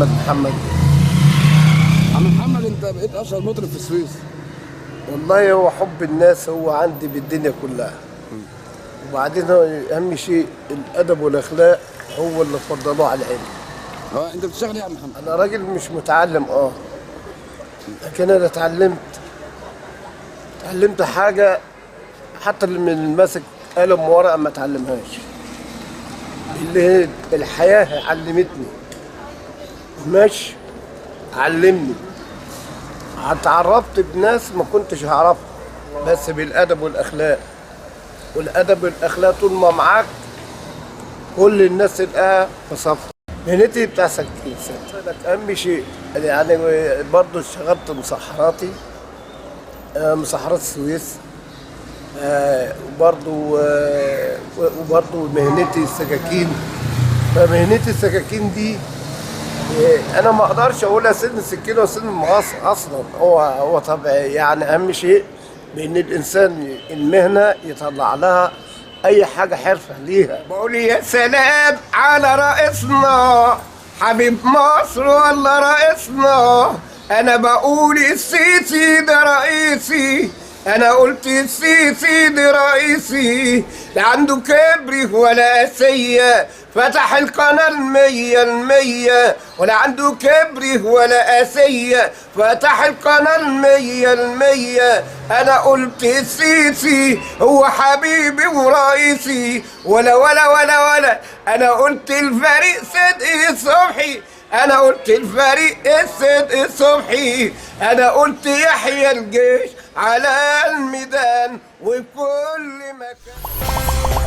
محمد. عم محمد، انت بقيت اشهر مطرب في السويس. والله هو حب الناس هو عندي بالدنيا كلها. وبعدين هو اهم شيء الادب والاخلاق هو اللي فضلوه على العلم. انت بتشتغل ايه يا عم محمد؟ انا راجل مش متعلم لكن انا اتعلمت حاجه حتى اللي من ماسك قلم ورقه ما اتعلمهاش. اللي هي الحياه علمتني، ماشي علمني، اتعرفت بناس ما كنتش هعرفها بس بالادب والاخلاق. والادب والاخلاق طول ما معاك كل الناس تلقاها في صفك. مهنتي بتاع سكين اهم شيء يعني. برضه اشتغلت مسحراتي، مسحرات السويس. وبرضه مهنتي السكاكين. فمهنتي السكاكين دي انا ما اقدرش اقولها سن السكينه وسن المقص اصلا. هو طبعا يعني اهم شيء بان الانسان المهنه يطلع لها اي حاجه حرفه ليها. بقول يا سلام على رئيسنا حبيب مصر والله رئيسنا. انا بقول السيسي ده رئيسي، انا قلت السيسي ده رئيسي. لا عنده كبري ولا اسيه، فتح القناه المية ولا عنده كبري ولا اسيه، فتح القناه المية. انا قلت السيسي هو حبيبي ورئيسي. ولا انا قلت الفريق صدقي صبحي، انا قلت الفريق الصدق الصبحي، انا قلت يحيى الجيش على الميدان وفي كل مكان.